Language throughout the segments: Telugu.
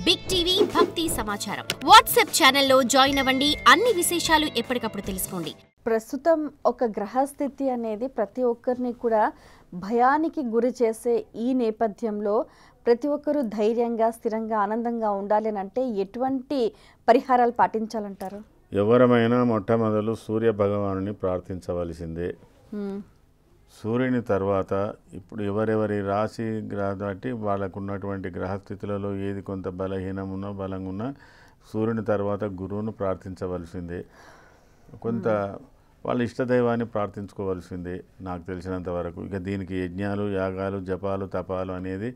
బిగ్ టీవీ భక్తి సమాచారం వాట్సాప్ ఛానల్లో జాయిన్ అవ్వండి. అన్ని విశేషాలు ఎప్పటికప్పుడు తెలుసుకోండి. ప్రస్తుతం ఒక గ్రహస్థితి అనేది ప్రతి ఒక్కరిని కూడా భయానికి గురి చేసే ఈ నేపథ్యంలో ప్రతి ఒక్కరూ ధైర్యంగా స్థిరంగా ఆనందంగా ఉండాలి అంటే ఎటువంటి పరిహారాలు పాటించాలంటారు? ఎవరమైనా మొట్టమొదలు సూర్య భగవానుని ప్రార్థించవలసిందే. సూర్యుని తర్వాత ఇప్పుడు ఎవరెవరి రాశి బట్టి వాళ్ళకు ఉన్నటువంటి గ్రహస్థితులలో ఏది కొంత బలహీనం ఉన్నా బలంగా ఉన్నా సూర్యుని తర్వాత గురువును ప్రార్థించవలసిందే. కొంత వాళ్ళ ఇష్టదైవాన్ని ప్రార్థించుకోవాల్సిందే నాకు తెలిసినంత వరకు. ఇక దీనికి యజ్ఞాలు యాగాలు జపాలు తపాలు అనేది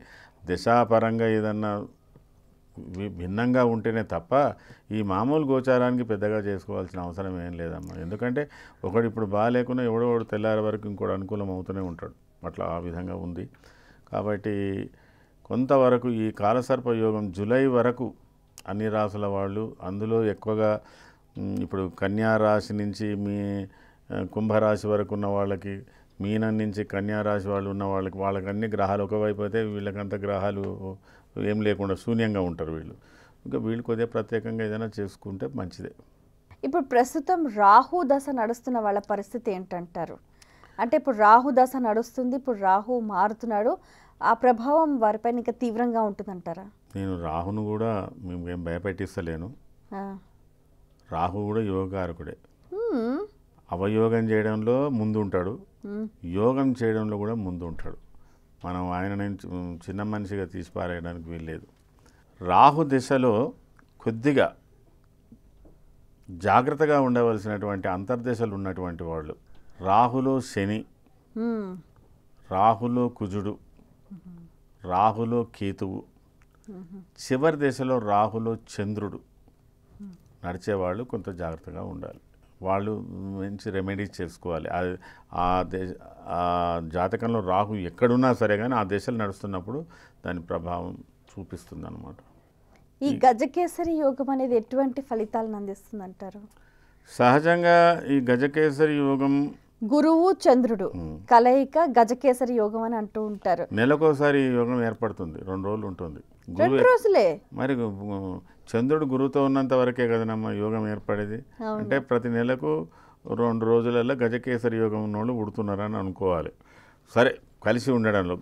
దశాపరంగా ఏదన్నా భిన్నంగా ఉంటేనే తప్ప ఈ మామూలు గోచారానికి పెద్దగా చేసుకోవాల్సిన అవసరం ఏం లేదమ్మా. ఎందుకంటే ఒకడు ఇప్పుడు బాగాలేకున్నా ఎవడో తెల్లారి వరకు ఇంకోటి అనుకూలం అవుతూనే ఉంటాడు. అట్లా ఆ విధంగా ఉంది. కాబట్టి కొంతవరకు ఈ కాలసర్ప యోగం జూలై వరకు అన్ని రాసుల వాళ్ళు, అందులో ఎక్కువగా ఇప్పుడు కన్యా రాశి నుంచి మీ కుంభరాశి వరకు ఉన్న వాళ్ళకి, మీనం నుంచి కన్యా రాశి వాళ్ళు ఉన్న వాళ్ళకి అన్ని గ్రహాలు ఒకవైపు అయితే వీళ్ళకంత గ్రహాలు ఏం లేకుండా శూన్యంగా ఉంటారు వీళ్ళు. ఇంకా వీళ్ళు కొద్దిగా ప్రత్యేకంగా ఏదైనా చేసుకుంటే మంచిదే. ఇప్పుడు ప్రస్తుతం రాహు దశ నడుస్తున్న వాళ్ళ పరిస్థితి ఏంటంటారు? అంటే ఇప్పుడు రాహు దశ నడుస్తుంది, ఇప్పుడు రాహు మారుతున్నాడు, ఆ ప్రభావం వారిపైన ఇంకా తీవ్రంగా ఉంటుందంటారా? నేను రాహును కూడా మేమేం భయపెట్టిస్తలేను. రాహు కూడా యోగకారకుడే. అవయోగం చేయడంలో ముందు ఉంటాడు, యోగం చేయడంలో కూడా ముందు ఉంటాడు. మనం ఆయన చిన్న మనిషిగా తీసి పారేయడానికి వీల్లేదు. రాహు దిశలో కొద్దిగా జాగ్రత్తగా ఉండవలసినటువంటి అంతర్దశలు ఉన్నటువంటి వాళ్ళు రాహులో శని, రాహులో కుజుడు, రాహులో కేతువు, చివరి దశలో రాహులో చంద్రుడు నడిచేవాళ్ళు కొంత జాగ్రత్తగా ఉండాలి. వాళ్ళు మంచి రెమెడీస్ చేసుకోవాలి. ఆ జాతకంలో రాహు ఎక్కడున్నా సరే కానీ ఆ దశలు నడుస్తున్నప్పుడు దాని ప్రభావం చూపిస్తుంది అన్నమాట. ఈ గజకేసరి యోగం అనేది ఎటువంటి ఫలితాలను అందిస్తుంది అంటారు? సహజంగా ఈ గజకేసరి యోగం గురువు చంద్రుడు కలయిక గజకేసరి యోగం అని అంటూ ఉంటారు. నెలకోసారి ఈ యోగం ఏర్పడుతుంది, 2 రోజులు ఉంటుంది. 2 రోజులే మరి చంద్రుడు గురువుతో ఉన్నంత వరకే కదనమ్మా యోగం ఏర్పడేది. అంటే ప్రతి నెలకు 2 రోజులలో గజకేసరి యోగం ఉన్నోళ్ళు పుడుతున్నారని అనుకోవాలి. సరే, కలిసి ఉండడంలో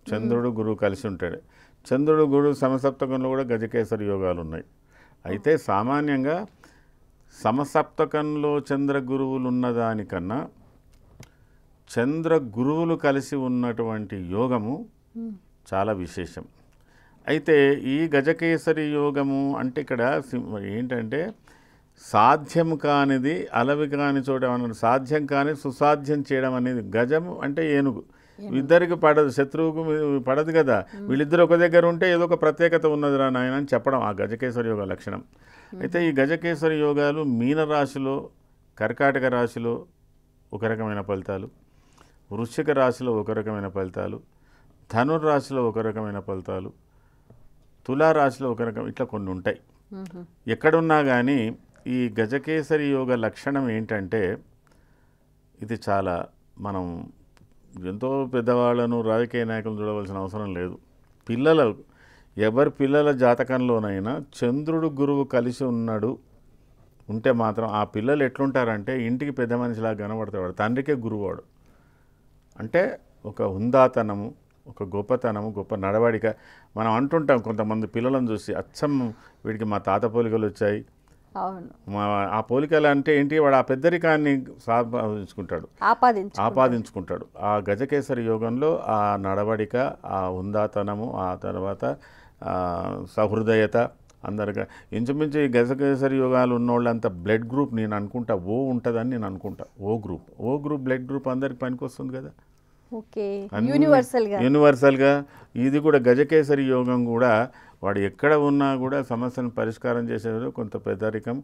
చంద్రుడు గురువు కలిసి ఉంటాడు. చంద్రుడు గురువు సమసప్తకంలో కూడా గజకేసరి యోగాలు ఉన్నాయి. అయితే సామాన్యంగా సమసప్తకంలో చంద్ర గురువులు ఉన్నదానికన్నా చంద్ర గురువులు కలిసి ఉన్నటువంటి యోగము చాలా విశేషం. అయితే ఈ గజకేసరి యోగము అంటే ఇక్కడ ఏంటంటే సాధ్యం కానిది అలవి కాని చోట అన్నది, సాధ్యం కాని సుసాధ్యం చేయడం అనేది. గజము అంటే ఏనుగు, ఇద్దరికి పడదు, శత్రువుకు పడదు కదా. వీళ్ళిద్దరు ఒక దగ్గర ఉంటే ఏదో ఒక ప్రత్యేకత ఉన్నదిరా నాయన అని చెప్పడం ఆ గజకేసరి యోగ లక్షణం. అయితే ఈ గజకేసరి యోగాలు మీనరాశిలో, కర్కాటక రాశిలో ఒక రకమైన ఫలితాలు, వృశ్చిక రాశిలో ఒక రకమైన ఫలితాలు, ధనుర్రాశిలో ఒక రకమైన ఫలితాలు, తులారాశిలో ఒక రకం, ఇట్లా కొన్ని ఉంటాయి. ఎక్కడున్నా కానీ ఈ గజకేసరి యోగ లక్షణం ఏంటంటే ఇది చాలా మనం ఎంతో పెద్దవాళ్ళను రాజకీయ నాయకులు చూడవలసిన అవసరం లేదు. ఎవరి పిల్లల జాతకంలోనైనా చంద్రుడు గురువు కలిసి ఉంటే మాత్రం ఆ పిల్లలు ఎట్లుంటారంటే ఇంటికి పెద్ద మనిషిలాగా కనబడతాడు. తండ్రికే గురువాడు అంటే ఒక హుందాతనము, ఒక గొప్పతనము, గొప్ప నడవడిక. మనం అంటుంటాం కొంతమంది పిల్లలను చూసి, అచ్చం వీడికి మా తాత పోలికలు వచ్చాయి. ఆ పోలికలు అంటే ఏంటి, వాడు ఆ పెద్దరికాన్ని ఆపాదించుకుంటాడు. ఆ గజకేసరి యోగంలో ఆ నడవడిక, ఆ హుందాతనము, ఆ తర్వాత సహృదయత అందరిగా ఇంచుమించు ఈ గజకేసరి యోగాలు ఉన్నోళ్ళంతా బ్లడ్ గ్రూప్ నేను అనుకుంటా ఓ ఉంటుందని నేను అనుకుంటా. ఓ గ్రూప్ బ్లడ్ గ్రూప్ అందరికి పనికొస్తుంది కదా. యూనివర్సల్గా ఇది కూడా గజకేసరి యోగం కూడా వాడు ఎక్కడ ఉన్నా కూడా సమస్యను పరిష్కారం చేసేది కొంత పెద్దరికం.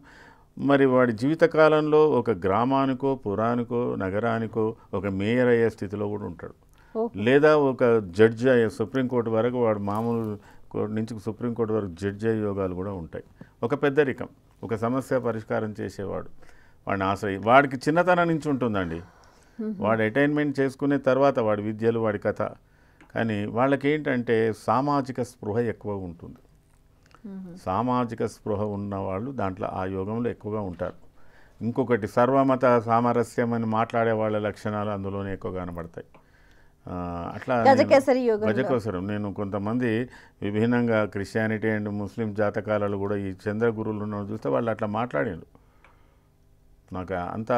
మరి వాడి జీవితకాలంలో ఒక గ్రామానికో పురానికో నగరానికో ఒక మేయర్ అయ్యే స్థితిలో కూడా ఉంటాడు. లేదా ఒక జడ్జి అయ్యే, సుప్రీంకోర్టు వరకు వాడు మామూలు కోర్టు నుంచి సుప్రీంకోర్టు వరకు జడ్జి అయ్యే యోగాలు కూడా ఉంటాయి. ఒక పెద్దరికం, ఒక సమస్య పరిష్కారం చేసేవాడు వాడిని ఆశ్రయి, వాడికి చిన్నతనం నుంచి ఉంటుందండి. వాడు అటైన్మెంట్ చేసుకునే తర్వాత వాడి విద్యలు, వాడి కథ. కానీ వాళ్ళకి ఏంటంటే సామాజిక స్పృహ ఎక్కువ ఉంటుంది. సామాజిక స్పృహ ఉన్నవాళ్ళు దాంట్లో ఆ యోగంలో ఎక్కువగా ఉంటారు. ఇంకొకటి సర్వమత సామరస్యం అని మాట్లాడే వాళ్ళ లక్షణాలు అందులోనే ఎక్కువ కనబడతాయి. అట్లా గజకేసరి నేను కొంతమంది విభిన్నంగా క్రిస్టియానిటీ అండ్ ముస్లిం జాతకాలలో కూడా ఈ చంద్రగురువులు ఉన్న చూస్తే వాళ్ళు అట్లా మాట్లాడారు. నాకు అంత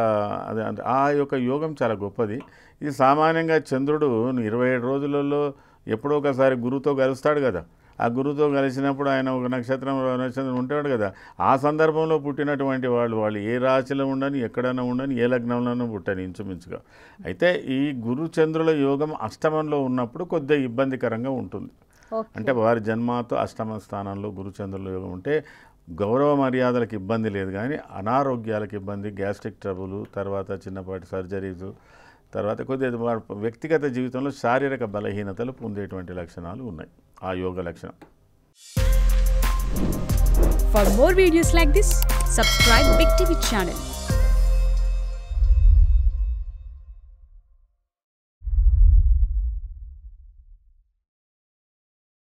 అదే ఆ యొక్క యోగం చాలా గొప్పది. ఇది సామాన్యంగా చంద్రుడు 27 రోజులలో ఎప్పుడో ఒకసారి గురువుతో కలుస్తాడు కదా. ఆ గురువుతో కలిసినప్పుడు ఆయన ఒక నక్షత్రం ఉంటాడు కదా. ఆ సందర్భంలో పుట్టినటువంటి వాళ్ళు ఏ రాశిలో ఉండని, ఎక్కడైనా ఉండని, ఏ లగ్నంలోనూ పుట్టని ఇంచుమించుగా. అయితే ఈ గురు చంద్రుల యోగం అష్టమంలో ఉన్నప్పుడు కొద్దిగా ఇబ్బందికరంగా ఉంటుంది. అంటే వారి జన్మతో అష్టమ స్థానంలో గురుచంద్రుల యోగం ఉంటే గౌరవ మర్యాదలకు ఇబ్బంది లేదు, కానీ అనారోగ్యాలకు ఇబ్బంది, గ్యాస్ట్రిక్ ట్రబుల్, తర్వాత చిన్నపాటి సర్జరీసు, తర్వాత కొద్దిగా వ్యక్తిగత జీవితంలో శారీరక బలహీనతలు పొందేటువంటి లక్షణాలు ఉన్నాయి ఆ యోగ లక్షణం. For more videos like this, subscribe Big TV channel.